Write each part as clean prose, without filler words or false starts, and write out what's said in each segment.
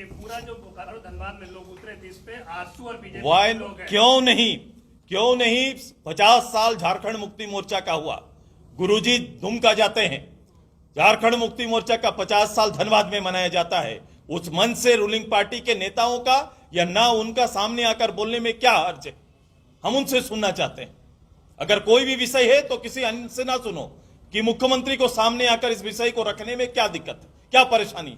पूरा जो बोकारो धनबाद में लोग उतरे थे इस पे आरसू और बीजेपी वाई के लोग हैं। क्यों नहीं 50 साल झारखंड मुक्ति मोर्चा का हुआ, गुरुजी दुमका जाते हैं, झारखंड मुक्ति मोर्चा का 50 साल धनबाद में मनाया जाता है। उस मंच से रूलिंग पार्टी के नेताओं का या ना उनका सामने आकर बोलने में क्या हर्ज है? हम उनसे सुनना चाहते हैं। अगर कोई भी विषय है तो किसी अन्य से ना सुनो कि मुख्यमंत्री को सामने आकर इस विषय को रखने में क्या दिक्कत है, क्या परेशानी?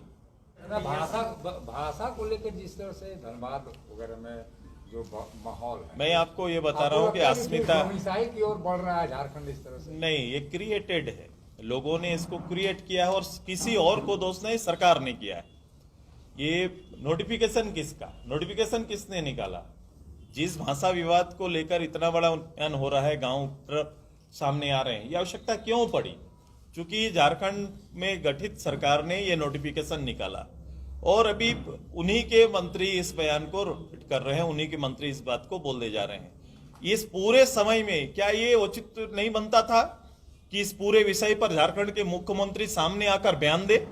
भाषा को लेकर जिस तरह से धनबाद वगैरह में जो माहौल है, मैं आपको ये बता रहा हूँ कि अस्मिता की ओर बढ़ रहा है झारखंड इस तरह से। नहीं, ये क्रिएटेड है, लोगों ने इसको क्रिएट किया है और किसी और को दोष नहीं, सरकार ने किया है। ये नोटिफिकेशन किसने निकाला? जिस भाषा विवाद को लेकर इतना बड़ा उन्नयन हो रहा है, गांव सामने आ रहे हैं, ये आवश्यकता क्यों पड़ी? क्योंकि झारखंड में गठित सरकार ने ये नोटिफिकेशन निकाला और अभी उन्हीं के मंत्री इस बयान को रिपीट कर रहे हैं, उन्हीं के मंत्री इस बात को बोलते जा रहे हैं। इस पूरे समय में क्या ये उचित नहीं बनता था कि इस पूरे विषय पर झारखंड के मुख्यमंत्री सामने आकर बयान दे?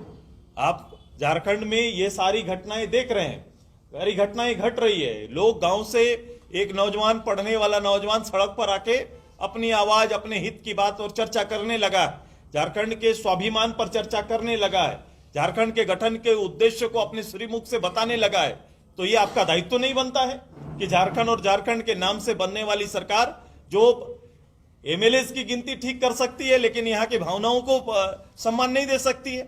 आप झारखंड में ये सारी घटनाएं देख रहे हैं, सारी घटनाएं घट रही है। लोग गांव से एक नौजवान, पढ़ने वाला नौजवान सड़क पर आके अपनी आवाज, अपने हित की बात और चर्चा करने लगा है, झारखंड के स्वाभिमान पर चर्चा करने लगा है, झारखंड के गठन के उद्देश्य को अपने श्रीमुख से बताने लगा है। तो ये आपका दायित्व तो नहीं बनता है कि झारखंड और झारखंड के नाम से बनने वाली सरकार जो एमएलएस की गिनती ठीक कर सकती है लेकिन यहाँ की भावनाओं को सम्मान नहीं दे सकती है?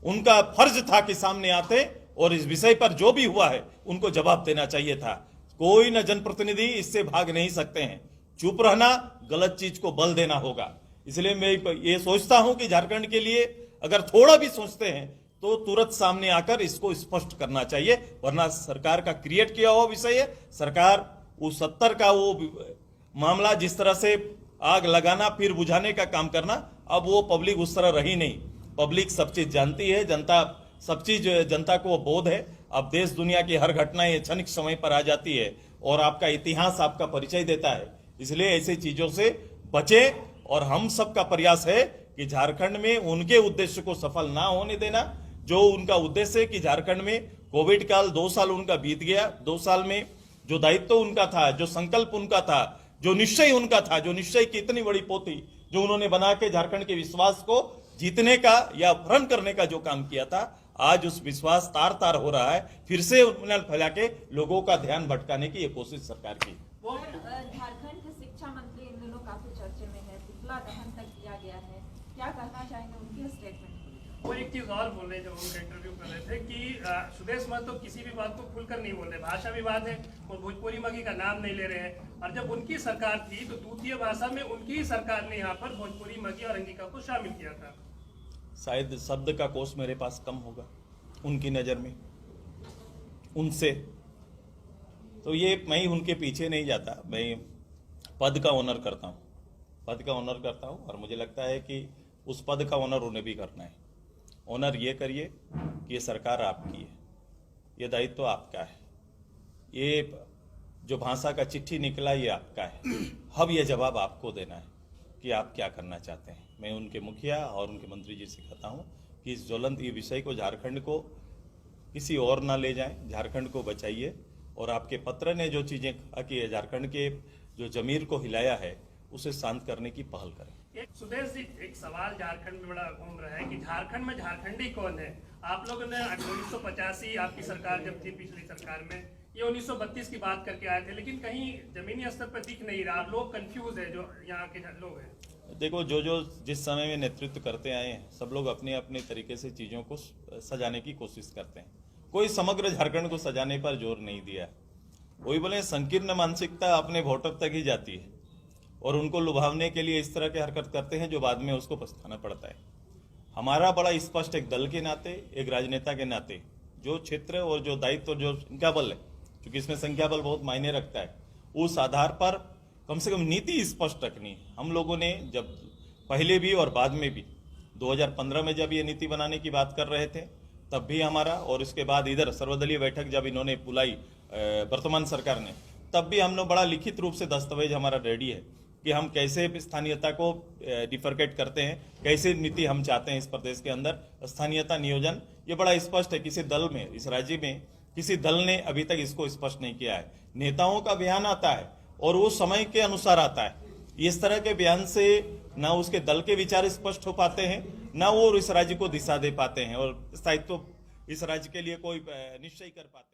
उनका फर्ज था कि सामने आते और इस विषय पर जो भी हुआ है उनको जवाब देना चाहिए था। कोई न जनप्रतिनिधि इससे भाग नहीं सकते हैं। चुप रहना, गलत चीज को बल देना होगा। इसलिए मैं ये सोचता हूं कि झारखंड के लिए अगर थोड़ा भी सोचते हैं तो तुरंत सामने आकर इसको स्पष्ट करना चाहिए, वरना सरकार का क्रिएट किया हुआ विषय है। सरकार उस 70 का वो मामला जिस तरह से आग लगाना फिर बुझाने का काम करना, अब वो पब्लिक उस तरह रही नहीं। पब्लिक सब चीज जानती है, जनता सब चीज, जनता को बोध है। अब देश दुनिया की हर घटना क्षणिक समय पर आ जाती है और आपका इतिहास आपका परिचय देता है। इसलिए ऐसी चीजों से बचे और हम सबका प्रयास है कि झारखंड में उनके उद्देश्य को सफल ना होने देना। जो उनका उद्देश्य है कि झारखंड में कोविड काल 2 साल उनका बीत गया, 2 साल में जो दायित्व उनका था, जो संकल्प उनका था, जो निश्चय उनका था, जो निश्चय की इतनी बड़ी पोथी जो उन्होंने बना के झारखंड के विश्वास को जीतने का या अपहरण करने का जो काम किया था, आज उस विश्वास तार तार हो रहा है। फिर से उन्हें फैला के लोगों का ध्यान भटकाने की ये कोशिश सरकार की। झारखंड के शिक्षा मंत्री इन दिनों काफी चर्चे में है, पुतला दहन तक किया गया है, क्या कहना चाहेंगे उनके स्टेटमेंट? वो एक चीज और बोल रहे जब उनका इंटरव्यू कर रहे थे कि सुदेश महतो किसी भी बात को खुलकर नहीं बोल रहे, भाषा विवाद है और भोजपुरी मगी का नाम नहीं ले रहे हैं। और जब उनकी सरकार थी तो द्वितीय भाषा में उनकी ही सरकार ने यहाँ पर भोजपुरी मगी और अंगिका को शामिल किया था। शायद शब्द का कोष मेरे पास कम होगा उनकी नजर में, उनसे तो ये मैं उनके पीछे नहीं जाता। मैं पद का ऑनर करता हूँ, पद का ऑनर करता हूँ और मुझे लगता है कि उस पद का ऑनर उन्हें भी करना है। ऑनर ये करिए कि ये सरकार आपकी है, ये दायित्व आपका है, ये जो भाषा का चिट्ठी निकला ये आपका है। अब ये जवाब आपको देना है कि आप क्या करना चाहते हैं। मैं उनके मुखिया और उनके मंत्री जी से कहता हूँ कि इस ज्वलंत ये विषय को झारखंड को किसी और ना ले जाएं, झारखंड को बचाइए। और आपके पत्र ने जो चीजें कहा कि झारखंड के जो जमीर को हिलाया है उसे शांत करने की पहल करें। एक सुदेश जी, एक सवाल झारखंड में बड़ा घूम रहा है कि झारखंड में झारखंडी कौन है? आप लोगों ने 1985 आपकी सरकार जब थी, पिछली सरकार में ये 1932 की बात करके आए थे, लेकिन कहीं जमीनी स्तर पर दिख नहीं रहा। लोग कंफ्यूज है, जो यहाँ के लोग हैं। देखो, जो जिस समय में नेतृत्व करते आए हैं सब लोग अपने अपने तरीके से चीजों को सजाने की कोशिश करते हैं। कोई समग्र झारखंड को सजाने पर जोर नहीं दिया। वही बोले संकीर्ण मानसिकता अपने वोटर तक ही जाती है और उनको लुभावने के लिए इस तरह की हरकत करते हैं जो बाद में उसको पछताना पड़ता है। हमारा बड़ा स्पष्ट एक दल के नाते, एक राजनेता के नाते जो क्षेत्र और जो दायित्व, जो संख्या बल है, क्योंकि इसमें संख्या बल बहुत मायने रखता है, उस आधार पर कम से कम नीति स्पष्ट रखनी है। हम लोगों ने जब पहले भी और बाद में भी 2015 में जब ये नीति बनाने की बात कर रहे थे तब भी हमारा, और इसके बाद इधर सर्वदलीय बैठक जब इन्होंने बुलाई वर्तमान सरकार ने, तब भी हम लोग बड़ा लिखित रूप से दस्तावेज हमारा रेडी है कि हम कैसे स्थानीयता को डिफरकेट करते हैं, कैसे नीति हम चाहते हैं इस प्रदेश के अंदर। स्थानीयता नियोजन ये बड़ा स्पष्ट है, किसी दल में, इस राज्य में किसी दल ने अभी तक इसको स्पष्ट नहीं किया है। नेताओं का बयान आता है और वो समय के अनुसार आता है। इस तरह के बयान से ना उसके दल के विचार स्पष्ट हो पाते हैं, ना वो इस राज्य को दिशा दे पाते हैं और स्थायित्व इस राज्य के लिए कोई निश्चय कर पाते हैं।